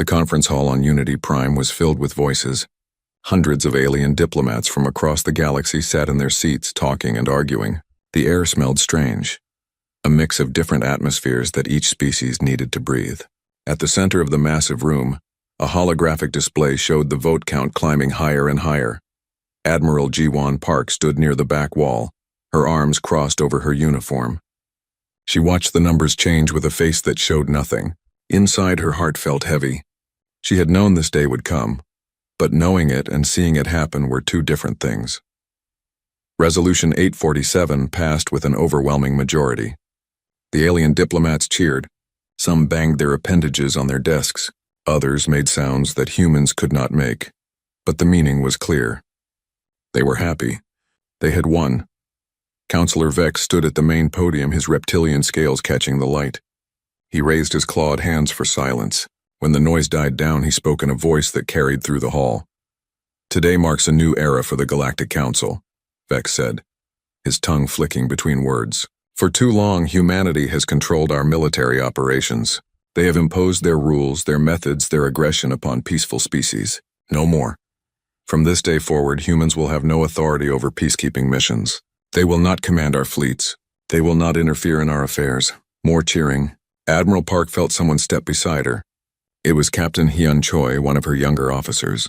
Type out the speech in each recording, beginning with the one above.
The conference hall on Unity Prime was filled with voices. Hundreds of alien diplomats from across the galaxy sat in their seats, talking and arguing. The air smelled strange, a mix of different atmospheres that each species needed to breathe. At the center of the massive room, a holographic display showed the vote count climbing higher and higher. Admiral Ji-won Park stood near the back wall, her arms crossed over her uniform. She watched the numbers change with a face that showed nothing. Inside, her heart felt heavy. She had known this day would come, but knowing it and seeing it happen were two different things. Resolution 847 passed with an overwhelming majority. The alien diplomats cheered. Some banged their appendages on their desks. Others made sounds that humans could not make. But the meaning was clear. They were happy. They had won. Counselor Vex stood at the main podium, his reptilian scales catching the light. He raised his clawed hands for silence. When the noise died down, he spoke in a voice that carried through the hall. "Today marks a new era for the Galactic Council," Vex said, his tongue flicking between words. "For too long, humanity has controlled our military operations. They have imposed their rules, their methods, their aggression upon peaceful species. No more. From this day forward, humans will have no authority over peacekeeping missions. They will not command our fleets. They will not interfere in our affairs." More cheering. Admiral Park felt someone step beside her. It was Captain Hyun Choi, one of her younger officers.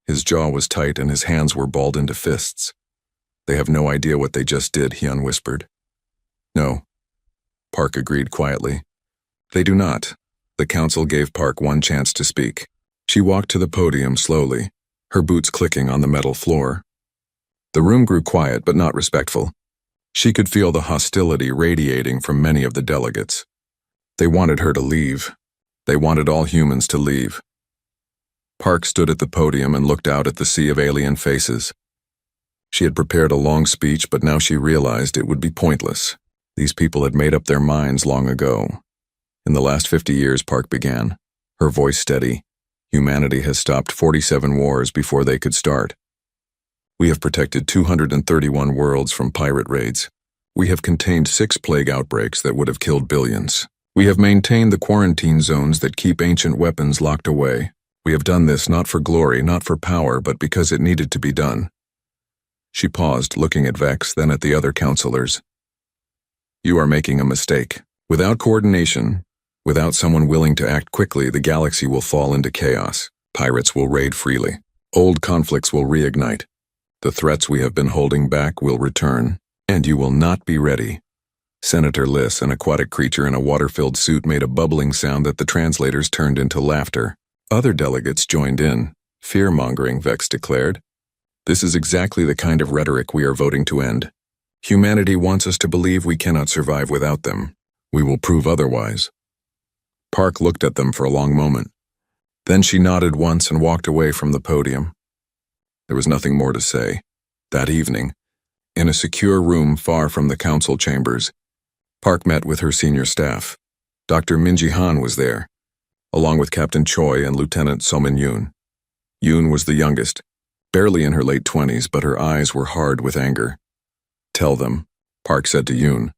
His jaw was tight and his hands were balled into fists. "They have no idea what they just did," Hyun whispered. "No," Park agreed quietly. "They do not." The council gave Park one chance to speak. She walked to the podium slowly, her boots clicking on the metal floor. The room grew quiet but not respectful. She could feel the hostility radiating from many of the delegates. They wanted her to leave. They wanted all humans to leave. Park stood at the podium and looked out at the sea of alien faces. She had prepared a long speech, but now she realized it would be pointless. These people had made up their minds long ago. In the last 50 years, Park began, her voice steady. Humanity has stopped 47 wars before they could start. We have protected 231 worlds from pirate raids. We have contained 6 plague outbreaks that would have killed billions. We have maintained the quarantine zones that keep ancient weapons locked away. We have done this not for glory, not for power, but because it needed to be done. She paused, looking at Vex, then at the other counselors. "You are making a mistake. Without coordination, without someone willing to act quickly, the galaxy will fall into chaos. Pirates will raid freely. Old conflicts will reignite. The threats we have been holding back will return, and you will not be ready." Senator Liss, an aquatic creature in a water-filled suit, made a bubbling sound that the translators turned into laughter. Other delegates joined in. "Fear-mongering," Vex declared. "This is exactly the kind of rhetoric we are voting to end. Humanity wants us to believe we cannot survive without them. We will prove otherwise." Park looked at them for a long moment. Then she nodded once and walked away from the podium. There was nothing more to say. That evening, in a secure room far from the council chambers, Park met with her senior staff. Dr. Minji Han was there, along with Captain Choi and Lieutenant Somin Yoon. Yoon was the youngest, barely in her late 20s, but her eyes were hard with anger. "Tell them," Park said to Yoon.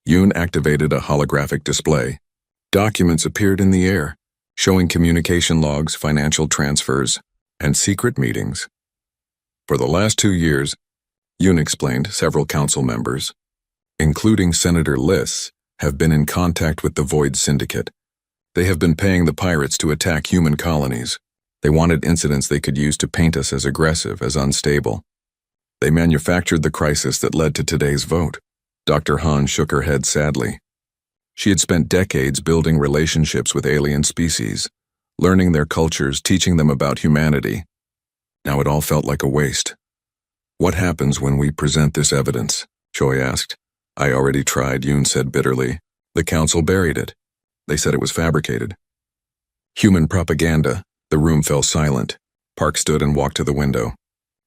Yoon activated a holographic display. Documents appeared in the air, showing communication logs, financial transfers, and secret meetings. For the last 2 years, Yoon explained, several council members, including Senator Liss, have been in contact with the Void Syndicate. They have been paying the pirates to attack human colonies. They wanted incidents they could use to paint us as aggressive, as unstable. They manufactured the crisis that led to today's vote. Dr. Han shook her head sadly. She had spent decades building relationships with alien species, learning their cultures, teaching them about humanity. Now it all felt like a waste. "What happens when we present this evidence?" Choi asked. "I already tried," Yoon said bitterly. "The council buried it. They said it was fabricated." "Human propaganda." The room fell silent. Park stood and walked to the window.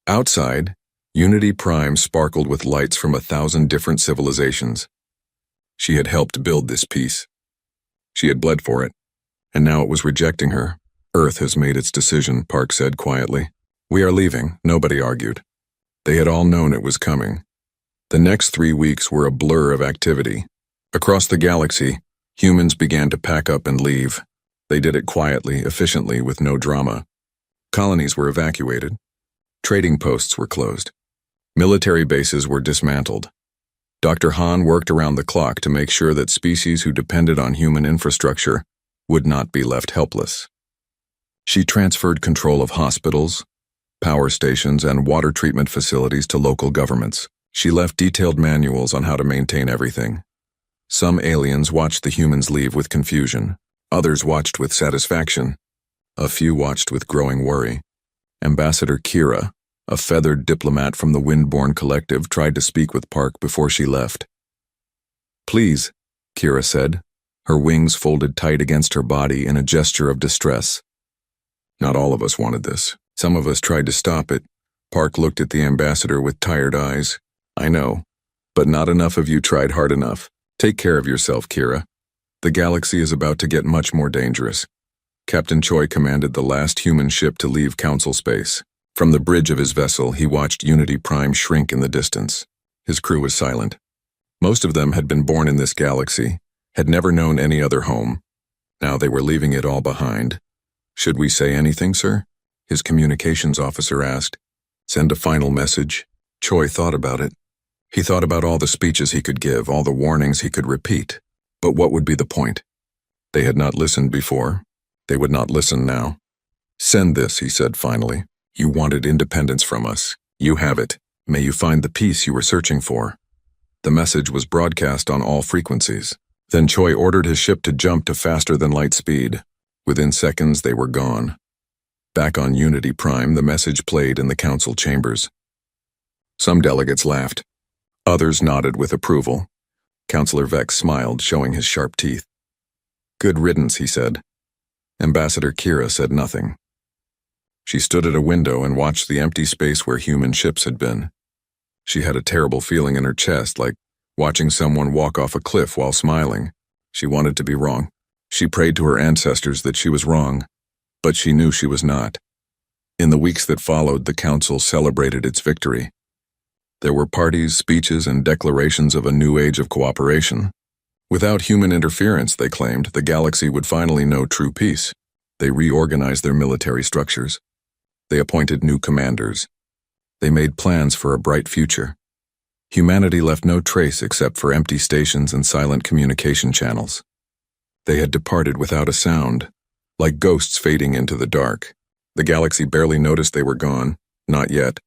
Outside, Unity Prime sparkled with lights from 1,000 different civilizations. She had helped build this peace. She had bled for it, and now it was rejecting her. "Earth has made its decision," Park said quietly. "We are leaving," nobody argued. They had all known it was coming. The next 3 weeks were a blur of activity. Across the galaxy, humans began to pack up and leave. They did it quietly, efficiently, with no drama. Colonies were evacuated. Trading posts were closed. Military bases were dismantled. Dr. Han worked around the clock to make sure that species who depended on human infrastructure would not be left helpless. She transferred control of hospitals, power stations, and water treatment facilities to local governments. She left detailed manuals on how to maintain everything. Some aliens watched the humans leave with confusion. Others watched with satisfaction. A few watched with growing worry. Ambassador Kira, a feathered diplomat from the Windborne Collective, tried to speak with Park before she left. "Please," Kira said, her wings folded tight against her body in a gesture of distress. "Not all of us wanted this. Some of us tried to stop it." Park looked at the ambassador with tired eyes. "I know, but not enough of you tried hard enough. Take care of yourself, Kira. The galaxy is about to get much more dangerous." Captain Choi commanded the last human ship to leave Council space. From the bridge of his vessel, he watched Unity Prime shrink in the distance. His crew was silent. Most of them had been born in this galaxy, had never known any other home. Now they were leaving it all behind. "Should we say anything, sir?" his communications officer asked. "Send a final message?" Choi thought about it. He thought about all the speeches he could give, all the warnings he could repeat. But what would be the point? They had not listened before. They would not listen now. "Send this," he said finally. "You wanted independence from us. You have it. May you find the peace you were searching for." The message was broadcast on all frequencies. Then Choi ordered his ship to jump to faster than light speed. Within seconds, they were gone. Back on Unity Prime, the message played in the council chambers. Some delegates laughed. Others nodded with approval. Councillor Vex smiled, showing his sharp teeth. "Good riddance," he said. Ambassador Kira said nothing. She stood at a window and watched the empty space where human ships had been. She had a terrible feeling in her chest, like watching someone walk off a cliff while smiling. She wanted to be wrong. She prayed to her ancestors that she was wrong, but she knew she was not. In the weeks that followed, the council celebrated its victory. There were parties, speeches, and declarations of a new age of cooperation. Without human interference, they claimed, the galaxy would finally know true peace. They reorganized their military structures. They appointed new commanders. They made plans for a bright future. Humanity left no trace except for empty stations and silent communication channels. They had departed without a sound, like ghosts fading into the dark. The galaxy barely noticed they were gone. Not yet.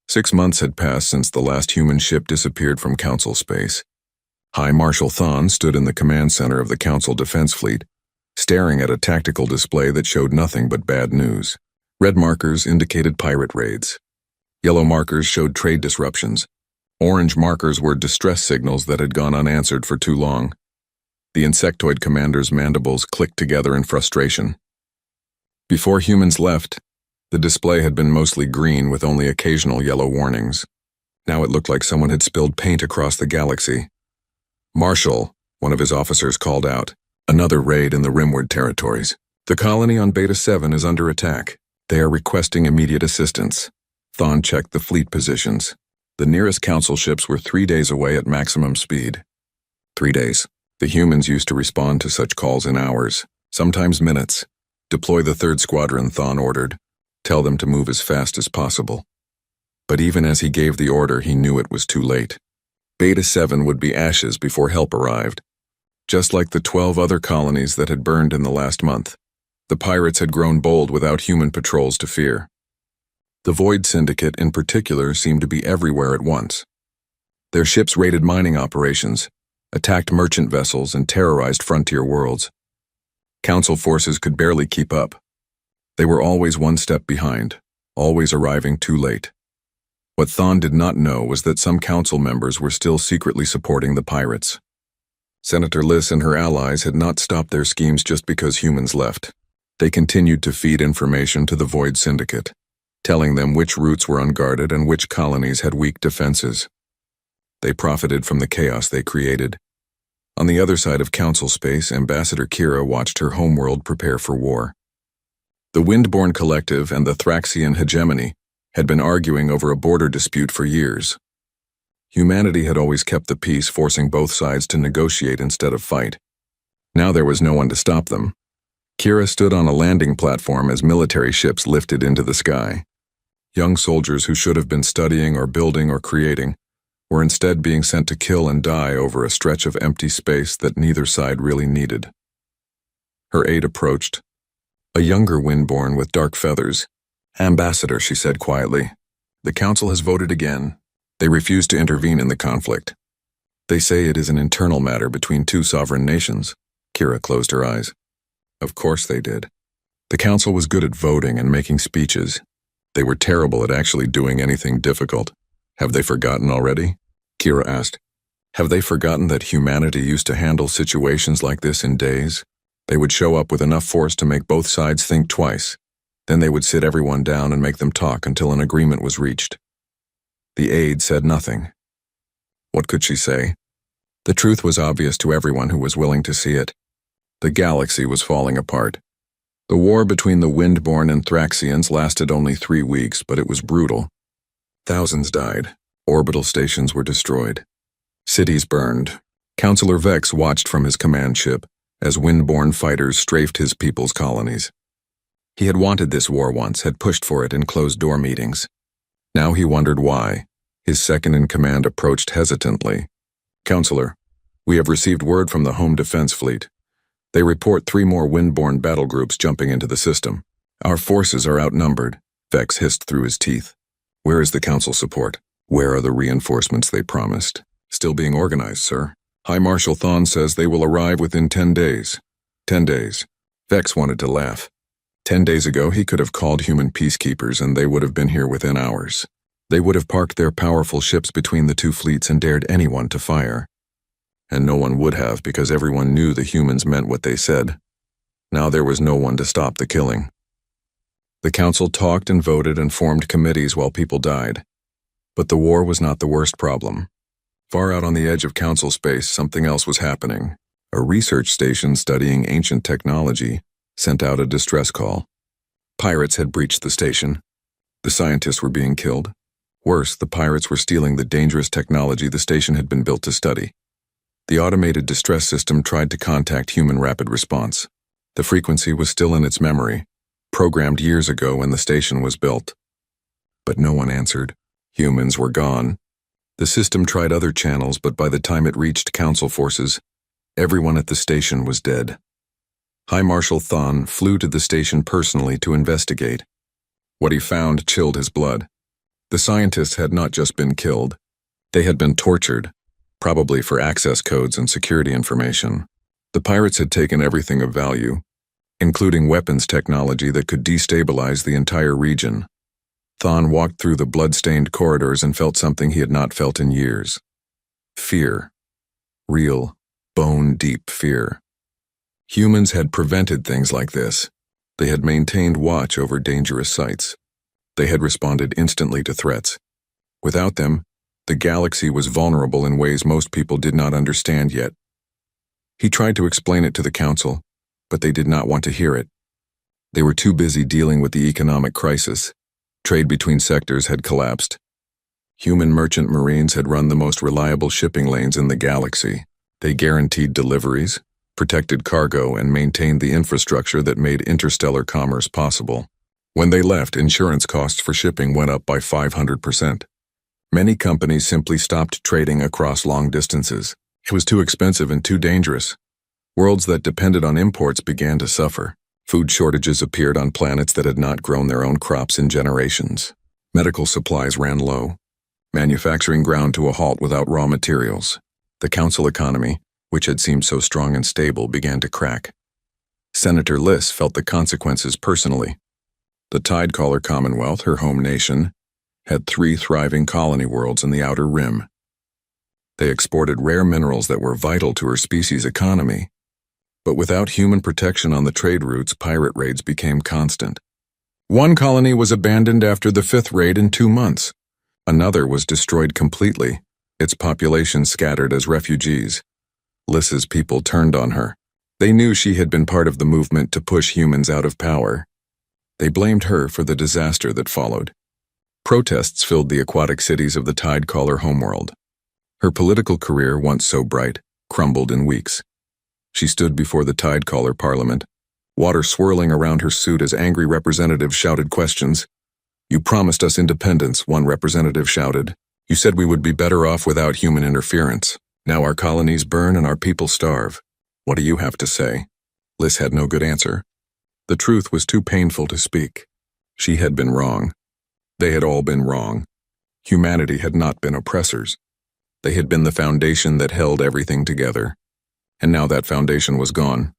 6 months had passed since the last human ship disappeared from Council space. High Marshal Thon stood in the command center of the Council Defense Fleet, staring at a tactical display that showed nothing but bad news. Red markers indicated pirate raids. Yellow markers showed trade disruptions. Orange markers were distress signals that had gone unanswered for too long. The insectoid commander's mandibles clicked together in frustration. Before humans left, the display had been mostly green with only occasional yellow warnings. Now it looked like someone had spilled paint across the galaxy. "Marshal," one of his officers called out, "another raid in the Rimward territories. The colony on Beta 7 is under attack. They are requesting immediate assistance." Thon checked the fleet positions. The nearest council ships were 3 days away at maximum speed. 3 days. The humans used to respond to such calls in hours, sometimes minutes. "Deploy the 3rd Squadron," Thon ordered. "Tell them to move as fast as possible." But even as he gave the order, he knew it was too late. Beta 7 would be ashes before help arrived. Just like the 12 other colonies that had burned in the last month, the pirates had grown bold without human patrols to fear. The Void Syndicate, in particular, seemed to be everywhere at once. Their ships raided mining operations, attacked merchant vessels, and terrorized frontier worlds. Council forces could barely keep up. They were always one step behind, always arriving too late. What Thon did not know was that some council members were still secretly supporting the pirates. Senator Liss and her allies had not stopped their schemes just because humans left. They continued to feed information to the Void Syndicate, telling them which routes were unguarded and which colonies had weak defenses. They profited from the chaos they created. On the other side of Council space, Ambassador Kira watched her homeworld prepare for war. The Windborne Collective and the Thraxian hegemony had been arguing over a border dispute for years. Humanity had always kept the peace, forcing both sides to negotiate instead of fight. Now there was no one to stop them. Kira stood on a landing platform as military ships lifted into the sky. Young soldiers who should have been studying or building or creating were instead being sent to kill and die over a stretch of empty space that neither side really needed. Her aide approached, a younger Windborn with dark feathers. "Ambassador," she said quietly, "the council has voted again. They refuse to intervene in the conflict. They say it is an internal matter between two sovereign nations." Kira closed her eyes. Of course they did. The council was good at voting and making speeches. They were terrible at actually doing anything difficult. Have they forgotten already? Kira asked. Have they forgotten that humanity used to handle situations like this in days? They would show up with enough force to make both sides think twice. Then they would sit everyone down and make them talk until an agreement was reached. The aide said nothing. What could she say? The truth was obvious to everyone who was willing to see it. The galaxy was falling apart. The war between the Windborn and Thraxians lasted only 3 weeks, but it was brutal. Thousands died. Orbital stations were destroyed. Cities burned. Councillor Vex watched from his command ship as Windborn fighters strafed his people's colonies. He had wanted this war once, had pushed for it in closed-door meetings. Now he wondered why. His second-in-command approached hesitantly. "Councillor, we have received word from the Home Defense Fleet. They report 3 more Windborn battle groups jumping into the system. Our forces are outnumbered," Vex hissed through his teeth. "Where is the council support? Where are the reinforcements they promised?" "Still being organized, sir. High Marshal Thon says they will arrive within 10 days. 10 days. Vex wanted to laugh. 10 days ago, he could have called human peacekeepers and they would have been here within hours. They would have parked their powerful ships between the 2 fleets and dared anyone to fire. And no one would have because everyone knew the humans meant what they said. Now there was no one to stop the killing. The council talked and voted and formed committees while people died. But the war was not the worst problem. Far out on the edge of council space, something else was happening. A research station studying ancient technology sent out a distress call. Pirates had breached the station. The scientists were being killed. Worse, the pirates were stealing the dangerous technology the station had been built to study. The automated distress system tried to contact human rapid response. The frequency was still in its memory, programmed years ago when the station was built. But no one answered. Humans were gone. The system tried other channels, but by the time it reached council forces, everyone at the station was dead. High Marshal Thon flew to the station personally to investigate. What he found chilled his blood. The scientists had not just been killed. They had been tortured, probably for access codes and security information. The pirates had taken everything of value, including weapons technology that could destabilize the entire region. Thon walked through the blood-stained corridors and felt something he had not felt in years. Fear. Real, bone-deep fear. Humans had prevented things like this. They had maintained watch over dangerous sites. They had responded instantly to threats. Without them, the galaxy was vulnerable in ways most people did not understand yet. He tried to explain it to the council, but they did not want to hear it. They were too busy dealing with the economic crisis. Trade between sectors had collapsed. Human merchant marines had run the most reliable shipping lanes in the galaxy. They guaranteed deliveries, protected cargo, and maintained the infrastructure that made interstellar commerce possible. When they left, insurance costs for shipping went up by 500%. Many companies simply stopped trading across long distances. It was too expensive and too dangerous. Worlds that depended on imports began to suffer. Food shortages appeared on planets that had not grown their own crops in generations. Medical supplies ran low. Manufacturing ground to a halt without raw materials. The council economy, which had seemed so strong and stable, began to crack. Senator Liss felt the consequences personally. The Tidecaller Commonwealth, her home nation, had 3 thriving colony worlds in the Outer Rim. They exported rare minerals that were vital to her species' economy. But without human protection on the trade routes, pirate raids became constant. One colony was abandoned after the 5th raid in 2 months. Another was destroyed completely, its population scattered as refugees. Liss's people turned on her. They knew she had been part of the movement to push humans out of power. They blamed her for the disaster that followed. Protests filled the aquatic cities of the Tidecaller homeworld. Her political career, once so bright, crumbled in weeks. She stood before the Tidecaller Parliament, water swirling around her suit as angry representatives shouted questions. "You promised us independence," one representative shouted. "You said we would be better off without human interference. Now our colonies burn and our people starve. What do you have to say?" Liz had no good answer. The truth was too painful to speak. She had been wrong. They had all been wrong. Humanity had not been oppressors. They had been the foundation that held everything together. And now that foundation was gone.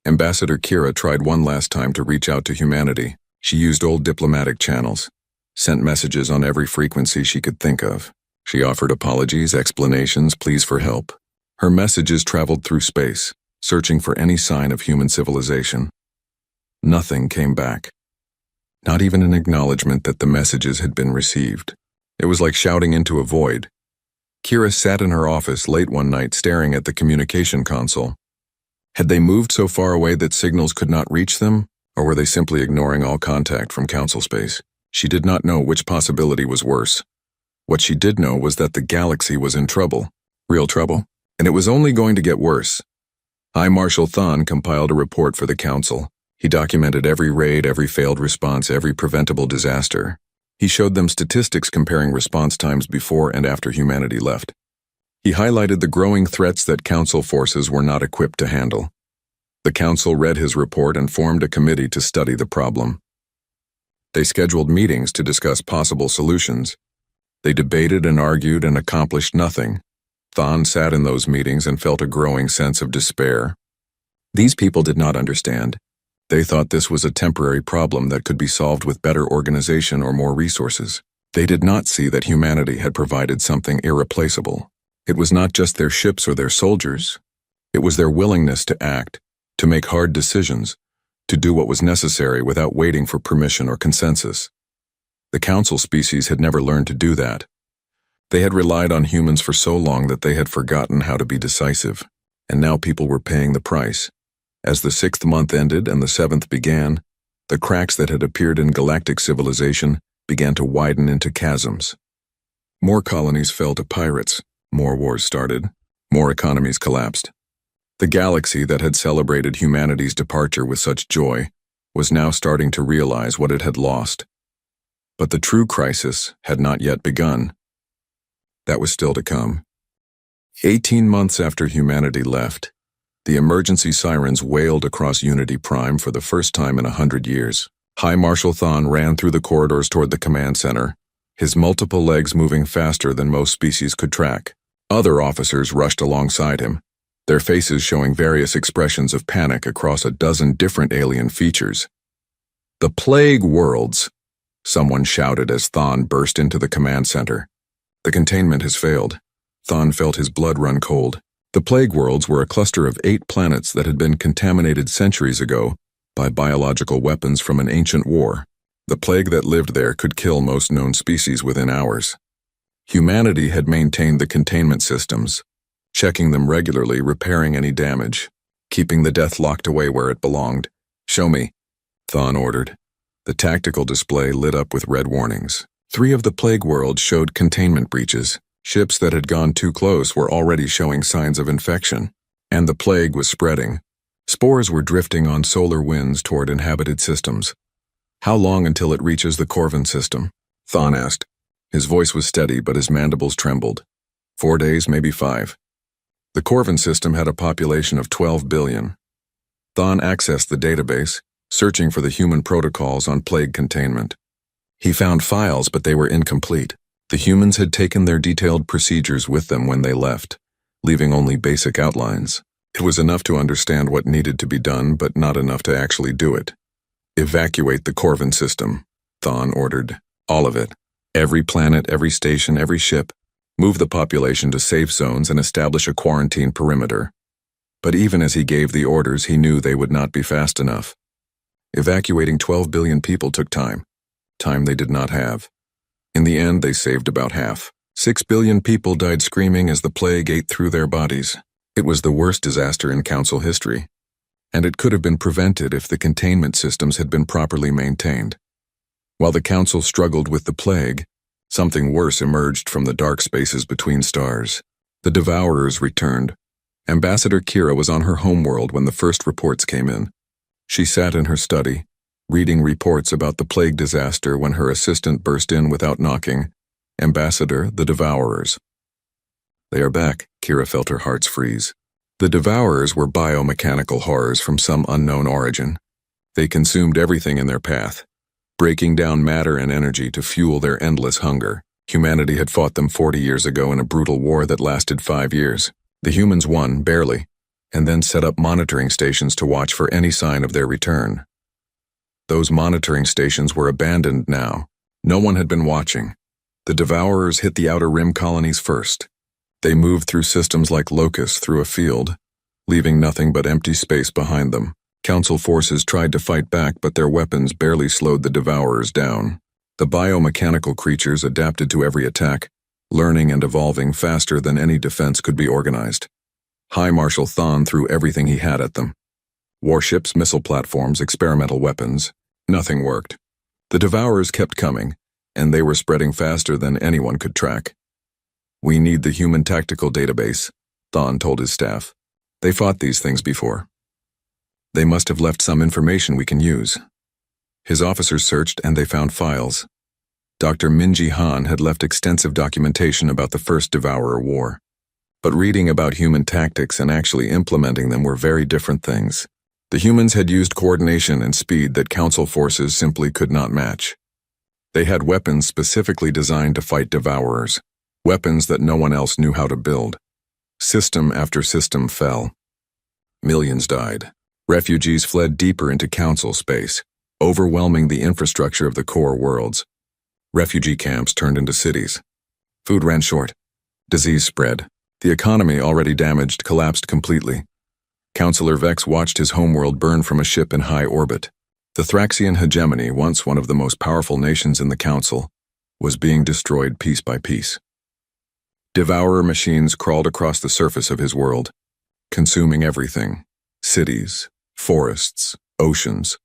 Ambassador Kira tried one last time to reach out to humanity. She used old diplomatic channels, sent messages on every frequency she could think of. She offered apologies, explanations, pleas for help. Her messages traveled through space, searching for any sign of human civilization. Nothing came back. Not even an acknowledgement that the messages had been received. It was like shouting into a void. Kira sat in her office late one night staring at the communication console. Had they moved so far away that signals could not reach them, or were they simply ignoring all contact from council space? She did not know which possibility was worse. What she did know was that the galaxy was in trouble. Real trouble. And it was only going to get worse. High Marshal Thon compiled a report for the council. He documented every raid, every failed response, every preventable disaster. He showed them statistics comparing response times before and after humanity left. He highlighted the growing threats that council forces were not equipped to handle. The council read his report and formed a committee to study the problem. They scheduled meetings to discuss possible solutions. They debated and argued and accomplished nothing. Thon sat in those meetings and felt a growing sense of despair. These people did not understand. They thought this was a temporary problem that could be solved with better organization or more resources. They did not see that humanity had provided something irreplaceable. It was not just their ships or their soldiers. It was their willingness to act, to make hard decisions, to do what was necessary without waiting for permission or consensus. The council species had never learned to do that. They had relied on humans for so long that they had forgotten how to be decisive, and now people were paying the price. As the 6th month ended and the 7th began, the cracks that had appeared in galactic civilization began to widen into chasms. More colonies fell to pirates, more wars started, more economies collapsed. The galaxy that had celebrated humanity's departure with such joy was now starting to realize what it had lost. But the true crisis had not yet begun. That was still to come. 18 months after humanity left, the emergency sirens wailed across Unity Prime for the first time in 100 years. High Marshal Thon ran through the corridors toward the command center, his multiple legs moving faster than most species could track. Other officers rushed alongside him, their faces showing various expressions of panic across a dozen different alien features. "The plague worlds," someone shouted as Thon burst into the command center. "The containment has failed." Thon felt his blood run cold. The plague worlds were a cluster of 8 planets that had been contaminated centuries ago by biological weapons from an ancient war. The plague that lived there could kill most known species within hours. Humanity had maintained the containment systems, checking them regularly, repairing any damage, keeping the death locked away where it belonged. "Show me," Thon ordered. The tactical display lit up with red warnings. 3 of the plague worlds showed containment breaches. Ships that had gone too close were already showing signs of infection, and the plague was spreading. Spores were drifting on solar winds toward inhabited systems. "How long until it reaches the Corvin system?" Thon asked. His voice was steady, but his mandibles trembled. 4 days, maybe 5. The Corvin system had a population of 12 billion. Thon accessed the database, searching for the human protocols on plague containment. He found files, but they were incomplete. The humans had taken their detailed procedures with them when they left, leaving only basic outlines. It was enough to understand what needed to be done, but not enough to actually do it. "Evacuate the Corvin system," Thon ordered. "All of it. Every planet, every station, every ship. Move the population to safe zones and establish a quarantine perimeter." But even as he gave the orders, he knew they would not be fast enough. Evacuating 12 billion people took time they did not have. In the end, they saved about half. 6 billion people died screaming as the plague ate through their bodies. It was the worst disaster in Council history, and it could have been prevented if the containment systems had been properly maintained. While the Council struggled with the plague, something worse emerged from the dark spaces between stars. The Devourers returned. Ambassador Kira was on her homeworld when the first reports came in. She sat in her study, reading reports about the plague disaster when her assistant burst in without knocking. Ambassador, the Devourers. They are back, Kira felt her heart's freeze. The Devourers were biomechanical horrors from some unknown origin. They consumed everything in their path, breaking down matter and energy to fuel their endless hunger. Humanity had fought them 40 years ago in a brutal war that lasted 5 years. The humans won, barely, and then set up monitoring stations to watch for any sign of their return. Those monitoring stations were abandoned now. No one had been watching. The Devourers hit the Outer Rim colonies first. They moved through systems like locusts through a field, leaving nothing but empty space behind them. Council forces tried to fight back, but their weapons barely slowed the Devourers down. The biomechanical creatures adapted to every attack, learning and evolving faster than any defense could be organized. High Marshal Thon threw everything he had at them. Warships, missile platforms, experimental weapons. Nothing worked. The Devourers kept coming, and they were spreading faster than anyone could track. "We need the human tactical database," Thon told his staff. "They fought these things before. They must have left some information we can use." His officers searched and they found files. Dr. Minji Han had left extensive documentation about the First Devourer War. But reading about human tactics and actually implementing them were very different things. The humans had used coordination and speed that Council forces simply could not match. They had weapons specifically designed to fight Devourers, weapons that no one else knew how to build. System after system fell. Millions died. Refugees fled deeper into Council space, overwhelming the infrastructure of the core worlds. Refugee camps turned into cities. Food ran short. Disease spread. The economy, already damaged, collapsed completely. Councillor Vex watched his homeworld burn from a ship in high orbit. The Thraxian hegemony, once one of the most powerful nations in the Council, was being destroyed piece by piece. Devourer machines crawled across the surface of his world, consuming everything. Cities, forests, oceans.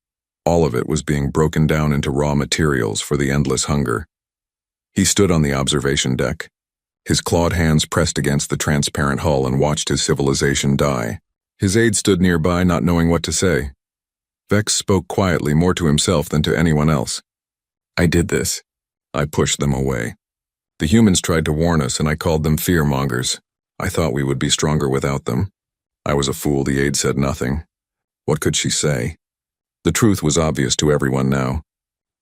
All of it was being broken down into raw materials for the endless hunger. He stood on the observation deck, his clawed hands pressed against the transparent hull, and watched his civilization die. His aide stood nearby, not knowing what to say. Vex spoke quietly, more to himself than to anyone else. "I did this. I pushed them away. The humans tried to warn us, and I called them fear-mongers. I thought we would be stronger without them. I was a fool." The aide said nothing. What could she say? The truth was obvious to everyone now.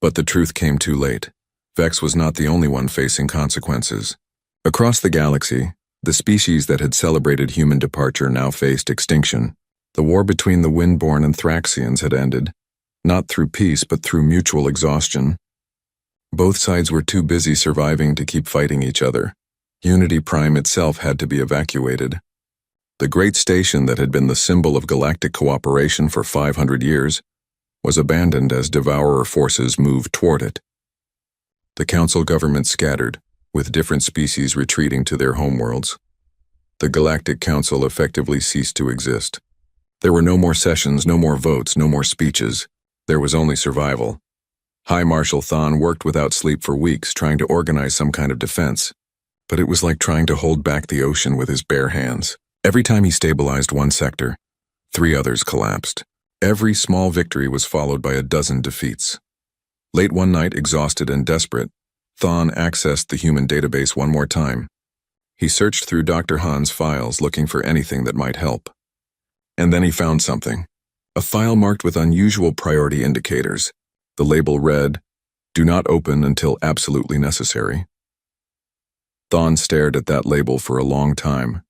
But the truth came too late. Vex was not the only one facing consequences. Across the galaxy, the species that had celebrated human departure now faced extinction. The war between the Windborn and Thraxians had ended, not through peace but through mutual exhaustion. Both sides were too busy surviving to keep fighting each other. Unity Prime itself had to be evacuated. The great station that had been the symbol of galactic cooperation for 500 years was abandoned as Devourer forces moved toward it. The Council government scattered, with different species retreating to their homeworlds. The Galactic Council effectively ceased to exist. There were no more sessions, no more votes, no more speeches. There was only survival. High Marshal Thon worked without sleep for weeks, trying to organize some kind of defense. But it was like trying to hold back the ocean with his bare hands. Every time he stabilized one sector, 3 others collapsed. Every small victory was followed by a dozen defeats. Late one night, exhausted and desperate, Thon accessed the human database one more time. He searched through Dr. Han's files looking for anything that might help. And then he found something. A file marked with unusual priority indicators. The label read, "Do not open until absolutely necessary." Thon stared at that label for a long time.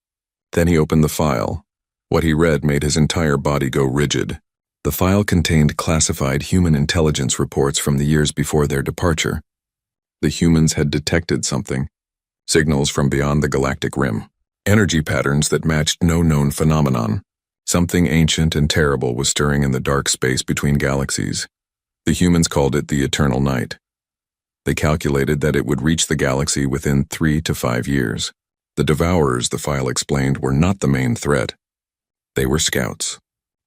Then he opened the file. What he read made his entire body go rigid. The file contained classified human intelligence reports from the years before their departure. The humans had detected something. Signals from beyond the galactic rim. Energy patterns that matched no known phenomenon. Something ancient and terrible was stirring in the dark space between galaxies. The humans called it the Eternal Night. They calculated that it would reach the galaxy within 3 to 5 years. The Devourers, the file explained, were not the main threat. They were scouts.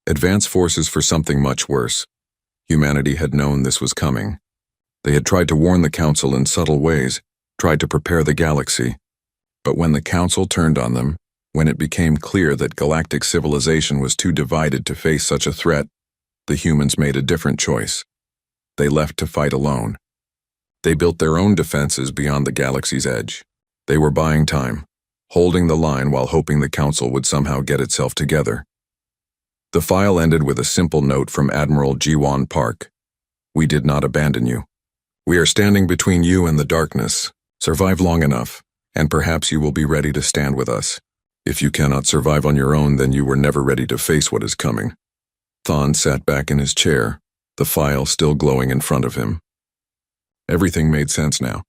Advance forces for something much worse. Humanity had known this was coming. They had tried to warn the Council in subtle ways, tried to prepare the galaxy. But when the Council turned on them, when it became clear that galactic civilization was too divided to face such a threat, The humans made a different choice. They left to fight alone. They built their own defenses beyond the galaxy's edge. They were buying time, holding the line while hoping the Council would somehow get itself together. The file ended with a simple note from Admiral Jiwon Park. "We did not abandon you. We are standing between you and the darkness. Survive long enough, and perhaps you will be ready to stand with us. If you cannot survive on your own, then you were never ready to face what is coming." Thawne sat back in his chair, the file still glowing in front of him. Everything made sense now.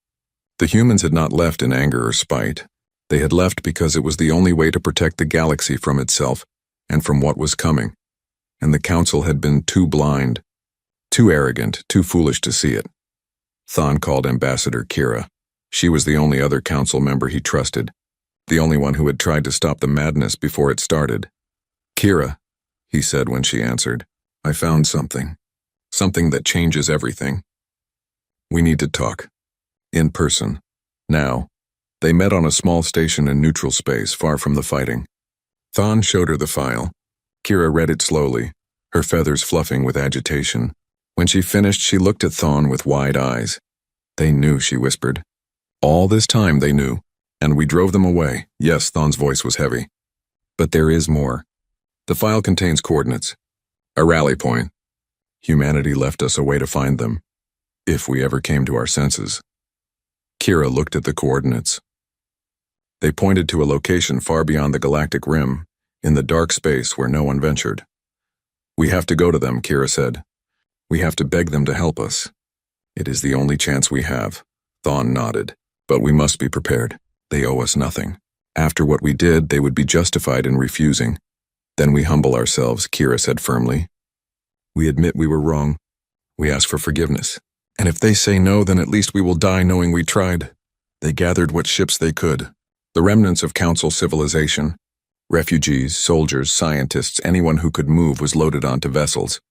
The humans had not left in anger or spite. They had left because it was the only way to protect the galaxy from itself and from what was coming. And the Council had been too blind, too arrogant, too foolish to see it. Thawne called Ambassador Kira. She was the only other Council member he trusted, the only one who had tried to stop the madness before it started. "Kira," he said when she answered, "I found something. Something that changes everything. We need to talk. In person. Now." They met on a small station in neutral space, far from the fighting. Thawne showed her the file. Kira read it slowly, her feathers fluffing with agitation. When she finished, she looked at Thawne with wide eyes. "They knew," she whispered. "All this time they knew, and we drove them away." Yes, Thawne's voice was heavy. "But there is more. The file contains coordinates. A rally point. Humanity left us a way to find them, if we ever came to our senses." Kira looked at the coordinates. They pointed to a location far beyond the galactic rim, in the dark space where no one ventured. "We have to go to them," Kira said. "We have to beg them to help us. It is the only chance we have." Thawne nodded. "But we must be prepared. They owe us nothing. After what we did, they would be justified in refusing. Then we humble ourselves," Kira said firmly. "We admit we were wrong. We ask for forgiveness. And if they say no, then at least we will die knowing we tried." They gathered what ships they could. The remnants of Council civilization. Refugees, soldiers, scientists, anyone who could move was loaded onto vessels.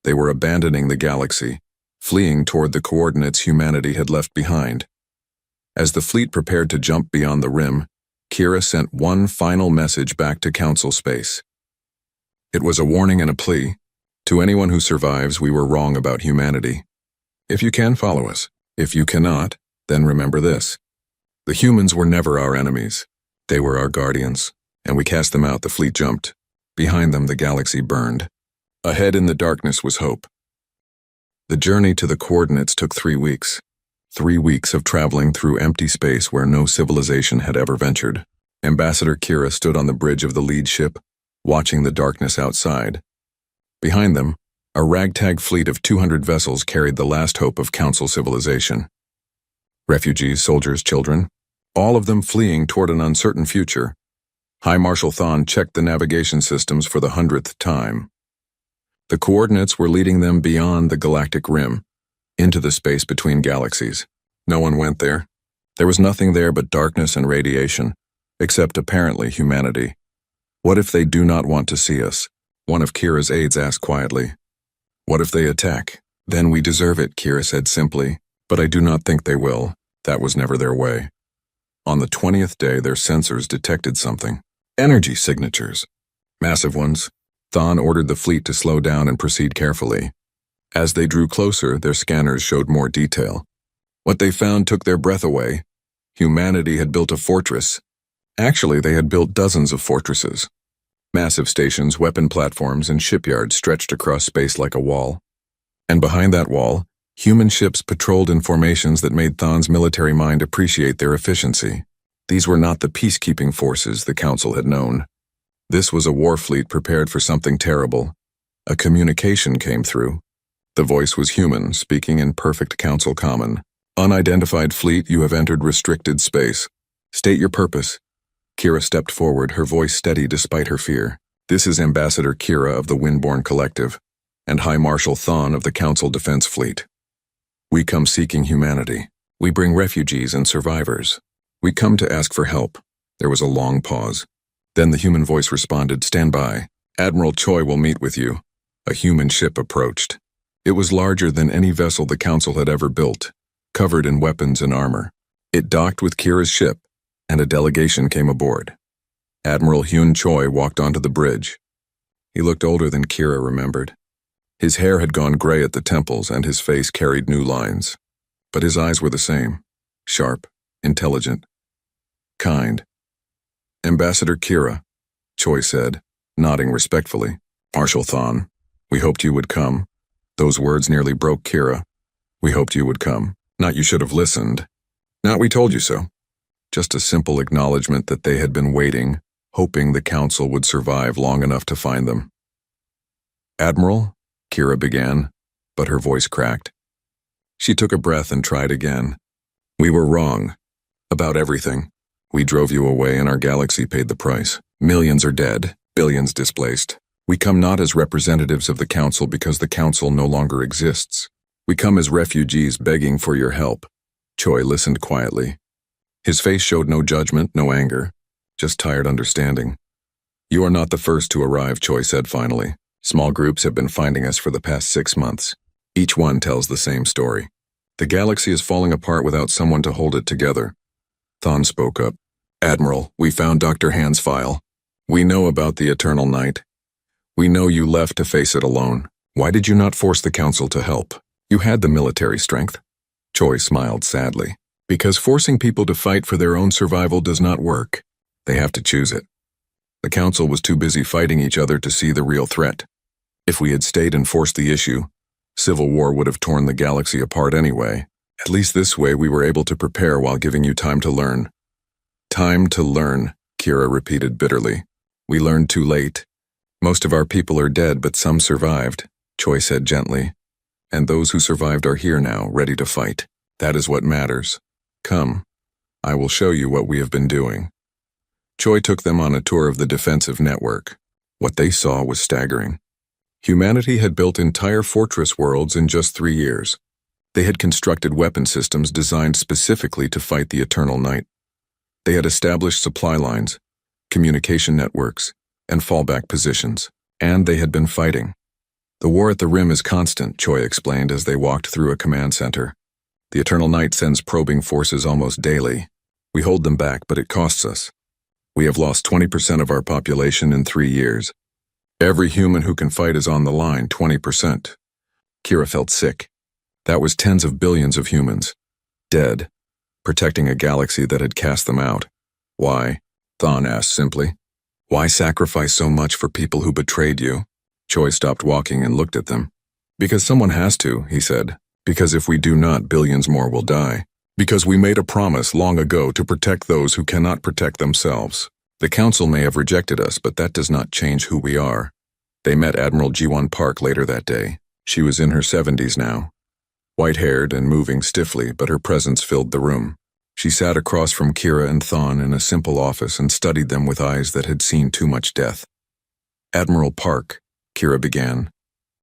They were abandoning the galaxy, fleeing toward the coordinates humanity had left behind. As the fleet prepared to jump beyond the rim, Kira sent one final message back to Council space. It was a warning and a plea. "To anyone who survives, we were wrong about humanity. If you can, follow us. If you cannot, then remember this. The humans were never our enemies. They were our guardians, and we cast them out." The fleet jumped. Behind them, the galaxy burned. Ahead in the darkness was hope. The journey to the coordinates took 3 weeks. 3 weeks of traveling through empty space where no civilization had ever ventured. Ambassador Kira stood on the bridge of the lead ship, watching the darkness outside. Behind them, a ragtag fleet of 200 vessels carried the last hope of Council civilization. Refugees, soldiers, children, all of them fleeing toward an uncertain future. High Marshal Thawne checked the navigation systems for the 100th time. The coordinates were leading them beyond the galactic rim, into the space between galaxies. No one went there. There was nothing there but darkness and radiation, except apparently humanity. "What if they do not want to see us?" one of Kira's aides asked quietly. "What if they attack?" "Then we deserve it," Kira said simply. "But I do not think they will. That was never their way." On the 20th day, their sensors detected something. Energy signatures. Massive ones. Thawne ordered the fleet to slow down and proceed carefully. As they drew closer, their scanners showed more detail. What they found took their breath away. Humanity had built a fortress. Actually, they had built dozens of fortresses. Massive stations, weapon platforms, and shipyards stretched across space like a wall. And behind that wall, human ships patrolled in formations that made Thawne's military mind appreciate their efficiency. These were not the peacekeeping forces the Council had known. This was a war fleet prepared for something terrible. A communication came through. The voice was human, speaking in perfect Council common. "Unidentified fleet, you have entered restricted space. State your purpose." Kira stepped forward, her voice steady despite her fear. "This is Ambassador Kira of the Windborne Collective, and High Marshal Thawne of the Council Defense Fleet. We come seeking humanity. We bring refugees and survivors. We come to ask for help." There was a long pause. Then the human voice responded, "Stand by. Admiral Choi will meet with you." A human ship approached. It was larger than any vessel the Council had ever built, covered in weapons and armor. It docked with Kira's ship, and a delegation came aboard. Admiral Hyun Choi walked onto the bridge. He looked older than Kira remembered. His hair had gone gray at the temples and his face carried new lines. But his eyes were the same, sharp, intelligent, kind. Ambassador Kira, Choi said, nodding respectfully. Marshal Thon, we hoped you would come. Those words nearly broke Kira. We hoped you would come. Not you should have listened. Not we told you so. Just a simple acknowledgement that they had been waiting, hoping the council would survive long enough to find them. Admiral, Kira began, but her voice cracked. She took a breath and tried again. We were wrong. About everything. We drove you away and our galaxy paid the price. Millions are dead, billions displaced. We come not as representatives of the council because the council no longer exists. We come as refugees begging for your help. Choi listened quietly. His face showed no judgment, no anger, just tired understanding. You are not the first to arrive, Choi said finally. Small groups have been finding us for the past 6 months. Each one tells the same story. The galaxy is falling apart without someone to hold it together. Thon spoke up. Admiral, we found Dr. Han's file. We know about the Eternal Night. We know you left to face it alone. Why did you not force the council to help? You had the military strength. Choi smiled sadly. Because forcing people to fight for their own survival does not work. They have to choose it. The council was too busy fighting each other to see the real threat. If we had stayed and forced the issue, civil war would have torn the galaxy apart anyway. At least this way we were able to prepare while giving you time to learn. Time to learn, Kira repeated bitterly. We learned too late. Most of our people are dead, but some survived, Choi said gently. And those who survived are here now, ready to fight. That is what matters. Come. I will show you what we have been doing. Choi took them on a tour of the defensive network. What they saw was staggering. Humanity had built entire fortress worlds in just 3 years. They had constructed weapon systems designed specifically to fight the Eternal Night. They had established supply lines, communication networks, and fallback positions. And they had been fighting. The war at the Rim is constant, Choi explained as they walked through a command center. The Eternal Night sends probing forces almost daily. We hold them back, but it costs us. We have lost 20% of our population in 3 years. Every human who can fight is on the line, 20%. Kira felt sick. That was tens of billions of humans. Dead. Protecting a galaxy that had cast them out. Why? Thon asked simply. Why sacrifice so much for people who betrayed you? Choi stopped walking and looked at them. Because someone has to, he said. Because if we do not, billions more will die. Because we made a promise long ago to protect those who cannot protect themselves. The council may have rejected us, but that does not change who we are. They met Admiral Ji-won Park later that day. She was in her 70s now. White-haired and moving stiffly, but her presence filled the room. She sat across from Kira and Thon in a simple office and studied them with eyes that had seen too much death. Admiral Park, Kira began.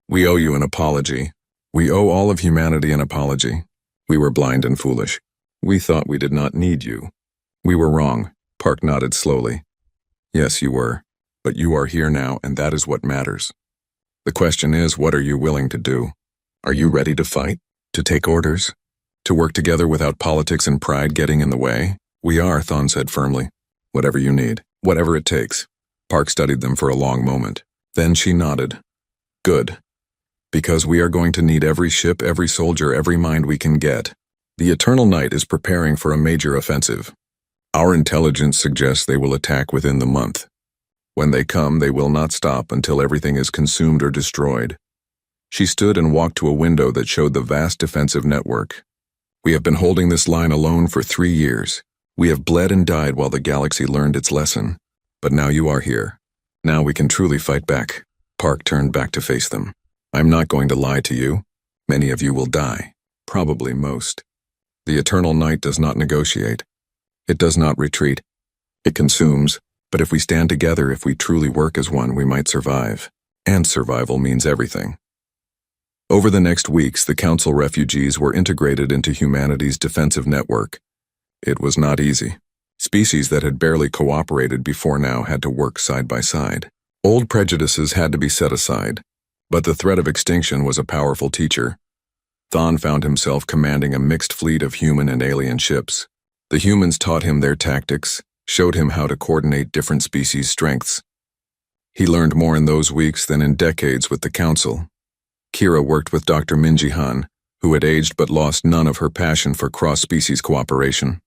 We owe you an apology. We owe all of humanity an apology. We were blind and foolish. We thought we did not need you. We were wrong. Park nodded slowly. Yes, you were. But you are here now, and that is what matters. The question is, what are you willing to do? Are you ready to fight? To take orders? To work together without politics and pride getting in the way? We are, Thon said firmly. Whatever you need. Whatever it takes. Park studied them for a long moment. Then she nodded. Good. Because we are going to need every ship, every soldier, every mind we can get. The Eternal Night is preparing for a major offensive. Our intelligence suggests they will attack within the month. When they come, they will not stop until everything is consumed or destroyed. She stood and walked to a window that showed the vast defensive network. We have been holding this line alone for 3 years. We have bled and died while the galaxy learned its lesson. But now you are here. Now we can truly fight back. Park turned back to face them. I'm not going to lie to you. Many of you will die. Probably most. The Eternal Night does not negotiate. It does not retreat. It consumes. But if we stand together, if we truly work as one, we might survive. And survival means everything. Over the next weeks, the Council refugees were integrated into humanity's defensive network. It was not easy. Species that had barely cooperated before now had to work side by side. Old prejudices had to be set aside. But the threat of extinction was a powerful teacher. Thon found himself commanding a mixed fleet of human and alien ships. The humans taught him their tactics, showed him how to coordinate different species' strengths. He learned more in those weeks than in decades with the Council. Kira worked with Dr. Minji Han, who had aged but lost none of her passion for cross-species cooperation.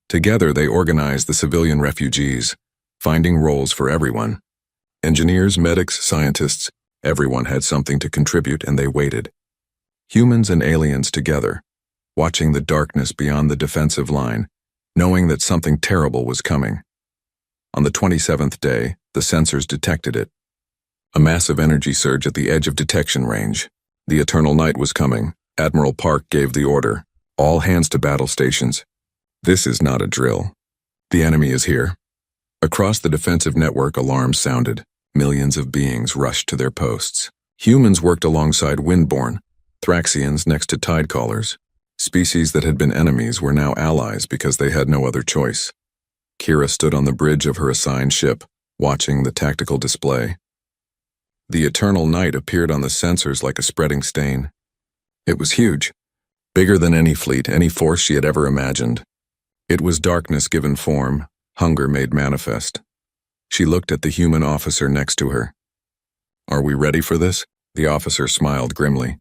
Together they organized the civilian refugees, finding roles for everyone. Engineers, medics, scientists, everyone had something to contribute, and they waited. Humans and aliens together, watching the darkness beyond the defensive line, knowing that something terrible was coming. On the 27th day, the sensors detected it. A massive energy surge at the edge of detection range. The eternal night was coming. Admiral Park gave the order. All hands to battle stations. This is not a drill. The enemy is here. Across the defensive network, alarms sounded. Millions of beings rushed to their posts. Humans worked alongside Windborne, Thraxians next to Tidecallers. Species that had been enemies were now allies because they had no other choice. Kira stood on the bridge of her assigned ship, watching the tactical display. The eternal night appeared on the sensors like a spreading stain. It was huge, bigger than any fleet, any force she had ever imagined. It was darkness given form, hunger made manifest. She looked at the human officer next to her. "Are we ready for this?" The officer smiled grimly.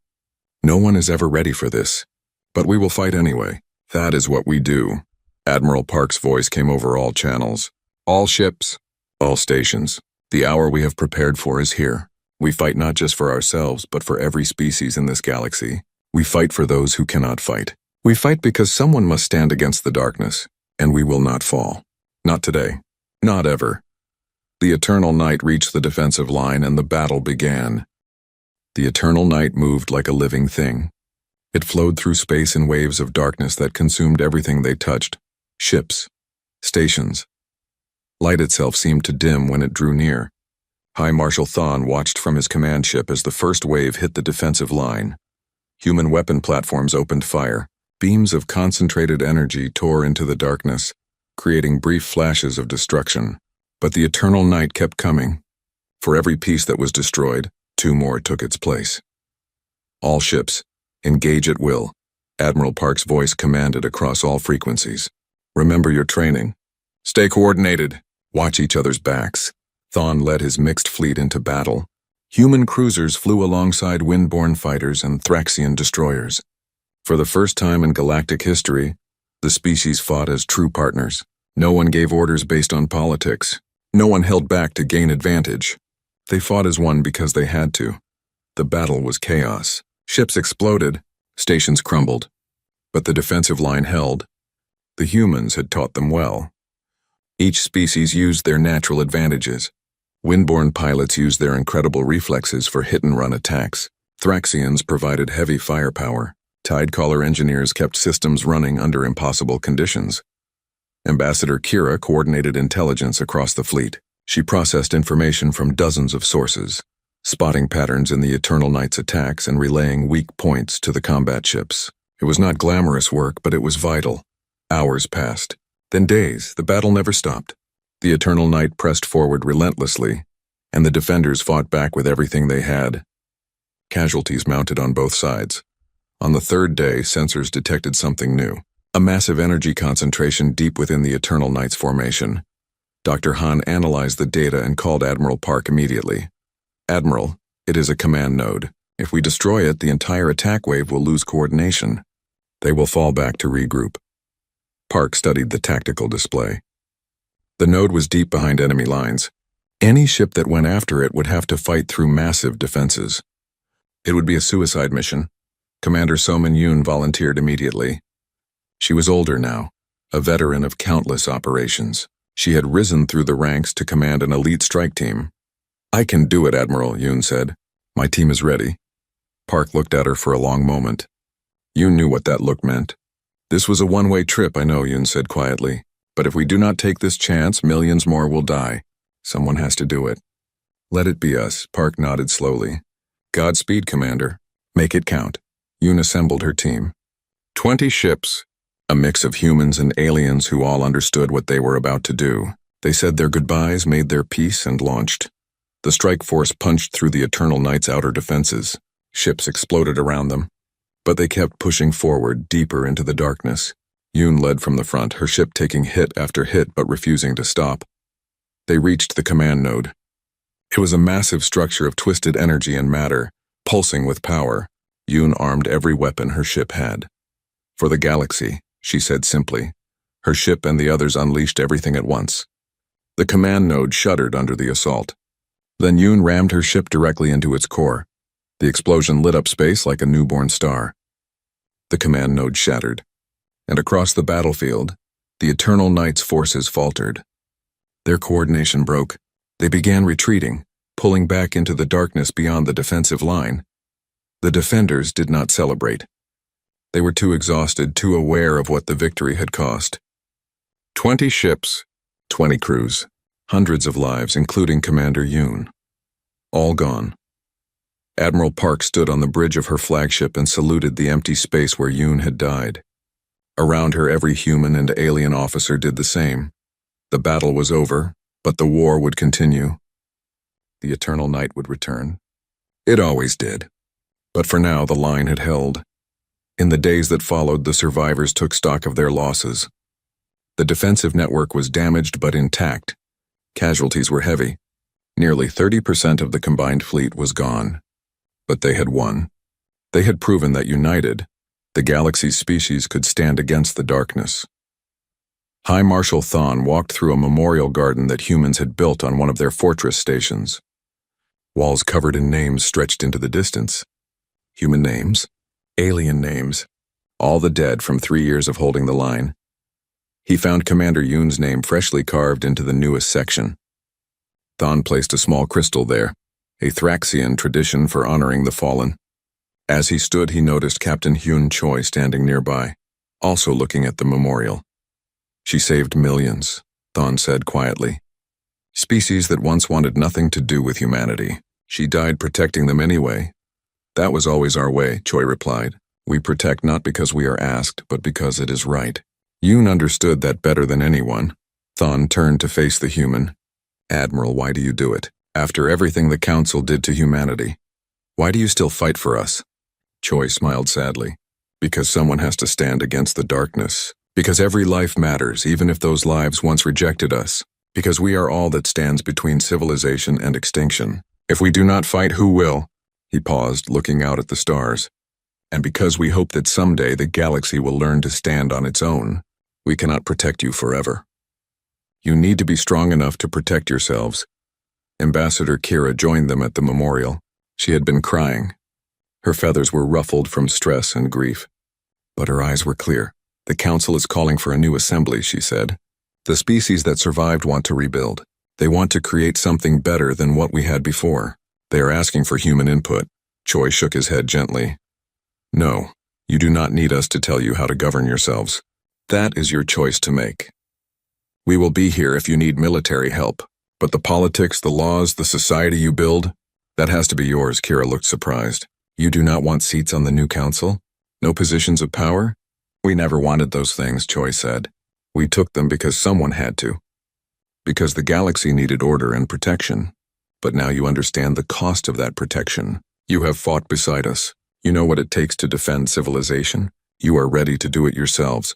"No one is ever ready for this, but we will fight anyway. That is what we do." Admiral Park's voice came over all channels. "All ships, all stations. The hour we have prepared for is here. We fight not just for ourselves, but for every species in this galaxy. We fight for those who cannot fight. We fight because someone must stand against the darkness, and we will not fall. Not today. Not ever." The eternal night reached the defensive line, and the battle began. The eternal night moved like a living thing. It flowed through space in waves of darkness that consumed everything they touched. Ships, stations. Light itself seemed to dim when it drew near. High Marshal Thawne watched from his command ship as the first wave hit the defensive line. Human weapon platforms opened fire. Beams of concentrated energy tore into the darkness, creating brief flashes of destruction. But the eternal night kept coming. For every piece that was destroyed, 2 more took its place. "All ships, engage at will," Admiral Park's voice commanded across all frequencies. "Remember your training. Stay coordinated. Watch each other's backs." Thawne led his mixed fleet into battle. Human cruisers flew alongside Windborne fighters and Thraxian destroyers. For the first time in galactic history, the species fought as true partners. No one gave orders based on politics. No one held back to gain advantage. They fought as one because they had to. The battle was chaos. Ships exploded, stations crumbled. But the defensive line held. The humans had taught them well. Each species used their natural advantages. Windborne pilots used their incredible reflexes for hit-and-run attacks. Thraxians provided heavy firepower. Tidecaller engineers kept systems running under impossible conditions. Ambassador Kira coordinated intelligence across the fleet. She processed information from dozens of sources, spotting patterns in the Eternal Night's attacks and relaying weak points to the combat ships. It was not glamorous work, but it was vital. Hours passed. Then days. The battle never stopped. The Eternal Night pressed forward relentlessly, and the defenders fought back with everything they had. Casualties mounted on both sides. On the 3rd day, sensors detected something new. A massive energy concentration deep within the Eternal Night's formation. Dr. Han analyzed the data and called Admiral Park immediately. "Admiral, it is a command node. If we destroy it, the entire attack wave will lose coordination. They will fall back to regroup." Park studied the tactical display. The node was deep behind enemy lines. Any ship that went after it would have to fight through massive defenses. It would be a suicide mission. Commander So Min-yoon volunteered immediately. She was older now, a veteran of countless operations. She had risen through the ranks to command an elite strike team. "I can do it, Admiral," Yoon said. "My team is ready." Park looked at her for a long moment. Yoon knew what that look meant. "This was a one-way trip, I know," Yoon said quietly. "But if we do not take this chance, millions more will die. Someone has to do it." "Let it be us," Park nodded slowly. "Godspeed, Commander. Make it count." Yoon assembled her team. 20 ships. A mix of humans and aliens who all understood what they were about to do. They said their goodbyes, made their peace, and launched. The strike force punched through the Eternal Night's outer defenses. Ships exploded around them. But they kept pushing forward, deeper into the darkness. Yoon led from the front, her ship taking hit after hit but refusing to stop. They reached the command node. It was a massive structure of twisted energy and matter, Pulsing with power, Yoon armed every weapon her ship had. For the galaxy, she said simply. Her ship and the others unleashed everything at once. The command node shuddered under the assault. Then Yoon rammed her ship directly into its core. The explosion lit up space like a newborn star. The command node shattered. And across the battlefield, the Eternal Night's forces faltered. Their coordination broke. They began retreating, pulling back into the darkness beyond the defensive line. The defenders did not celebrate. They were too exhausted, too aware of what the victory had cost. 20 ships, 20 crews, hundreds of lives, including Commander Yoon. All gone. Admiral Park stood on the bridge of her flagship and saluted the empty space where Yoon had died. Around her, every human and alien officer did the same. The battle was over, but the war would continue. The Eternal Night would return. It always did. But for now, the line had held. In the days that followed, the survivors took stock of their losses. The defensive network was damaged but intact. Casualties were heavy. Nearly 30% of the combined fleet was gone. But they had won. They had proven that united, the galaxy's species could stand against the darkness. High Marshal Thon walked through a memorial garden that humans had built on one of their fortress stations. Walls covered in names stretched into the distance. Human names, alien names, all the dead from 3 years of holding the line. He found Commander Yoon's name freshly carved into the newest section. Thon placed a small crystal there, a Thraxian tradition for honoring the fallen. As he stood, he noticed Captain Hyun Choi standing nearby, also looking at the memorial. She saved millions, Thon said quietly. Species that once wanted nothing to do with humanity. She died protecting them anyway. That was always our way, Choi replied. We protect not because we are asked, but because it is right. Yoon understood that better than anyone. Thon turned to face the human. Admiral, why do you do it? After everything the Council did to humanity, why do you still fight for us? Choi smiled sadly. Because someone has to stand against the darkness. Because every life matters, even if those lives once rejected us. Because we are all that stands between civilization and extinction. If we do not fight, who will? He paused, looking out at the stars. And because we hope that someday the galaxy will learn to stand on its own, we cannot protect you forever. You need to be strong enough to protect yourselves. Ambassador Kira joined them at the memorial. She had been crying. Her feathers were ruffled from stress and grief. But her eyes were clear. The Council is calling for a new assembly, she said. The species that survived want to rebuild. They want to create something better than what we had before. They are asking for human input. Choi shook his head gently. No, you do not need us to tell you how to govern yourselves. That is your choice to make. We will be here if you need military help, but the politics, the laws, the society you build, that has to be yours. Kira looked surprised. You do not want seats on the new council? No positions of power? We never wanted those things, Choi said. We took them because someone had to. Because the galaxy needed order and protection. But now you understand the cost of that protection. You have fought beside us. You know what it takes to defend civilization. You are ready to do it yourselves.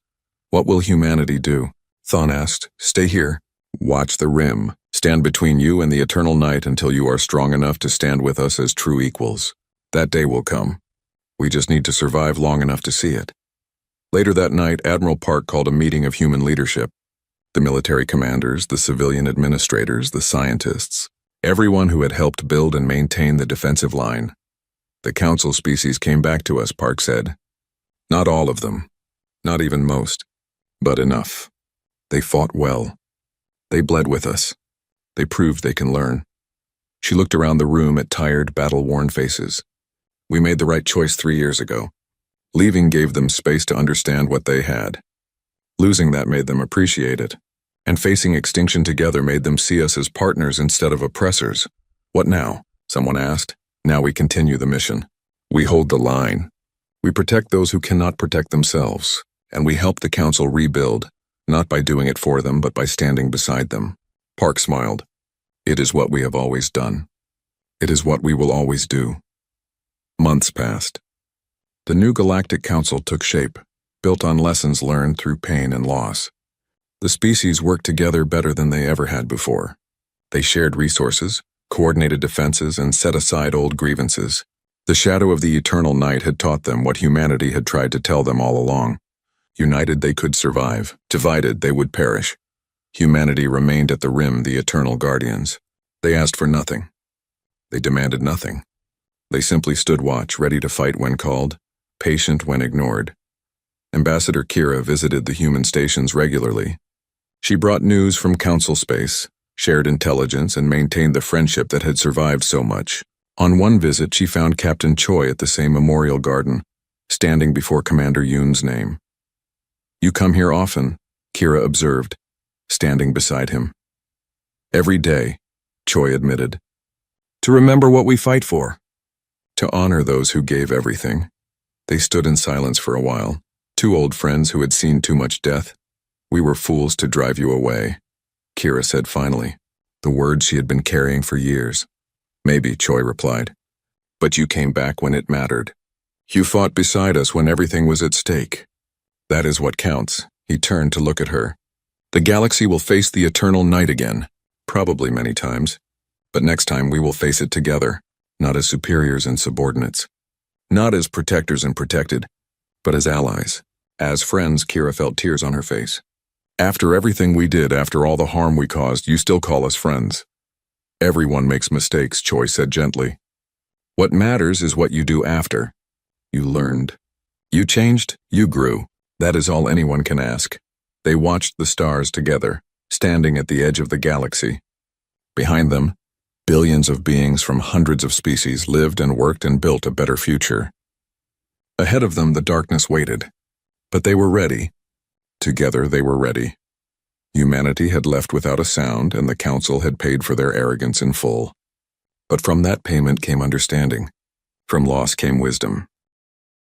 What will humanity do? Thon asked. Stay here. Watch the rim. Stand between you and the eternal night until you are strong enough to stand with us as true equals. That day will come. We just need to survive long enough to see it. Later that night, Admiral Park called a meeting of human leadership. The military commanders, the civilian administrators, the scientists, everyone who had helped build and maintain the defensive line. The council species came back to us, Park said. Not all of them, not even most, but enough. They fought well. They bled with us. They proved they can learn. She looked around the room at tired, battle-worn faces. We made the right choice 3 years ago. Leaving gave them space to understand what they had. Losing that made them appreciate it. And facing extinction together made them see us as partners instead of oppressors. What now? Someone asked. Now we continue the mission. We hold the line. We protect those who cannot protect themselves. And we help the council rebuild, not by doing it for them, but by standing beside them. Park smiled. It is what we have always done. It is what we will always do. Months passed. The new Galactic Council took shape, built on lessons learned through pain and loss. The species worked together better than they ever had before. They shared resources, coordinated defenses, and set aside old grievances. The shadow of the eternal night had taught them what humanity had tried to tell them all along. United, they could survive. Divided, they would perish. Humanity remained at the rim, the eternal guardians. They asked for nothing. They demanded nothing. They simply stood watch, ready to fight when called, patient when ignored. Ambassador Kira visited the human stations regularly. She brought news from council space, shared intelligence, and maintained the friendship that had survived so much. On one visit, she found Captain Choi at the same memorial garden, standing before Commander Yoon's name. "You come here often," Kira observed, standing beside him. "Every day," Choi admitted. "To remember what we fight for. To honor those who gave everything." They stood in silence for a while, two old friends who had seen too much death. "We were fools to drive you away," Kira said finally, the words she had been carrying for years. "Maybe," Choi replied. "But you came back when it mattered. You fought beside us when everything was at stake. That is what counts." He turned to look at her. "The galaxy will face the eternal night again, probably many times. But next time we will face it together, not as superiors and subordinates. Not as protectors and protected, but as allies. As friends." Kira felt tears on her face. "After everything we did, after all the harm we caused, you still call us friends." "Everyone makes mistakes," Choi said gently. "What matters is what you do after. You learned. You changed, you grew. That is all anyone can ask." They watched the stars together, standing at the edge of the galaxy. Behind them, billions of beings from hundreds of species lived and worked and built a better future. Ahead of them, the darkness waited. But they were ready. Together, they were ready. Humanity had left without a sound, and the Council had paid for their arrogance in full. But from that payment came understanding. From loss came wisdom.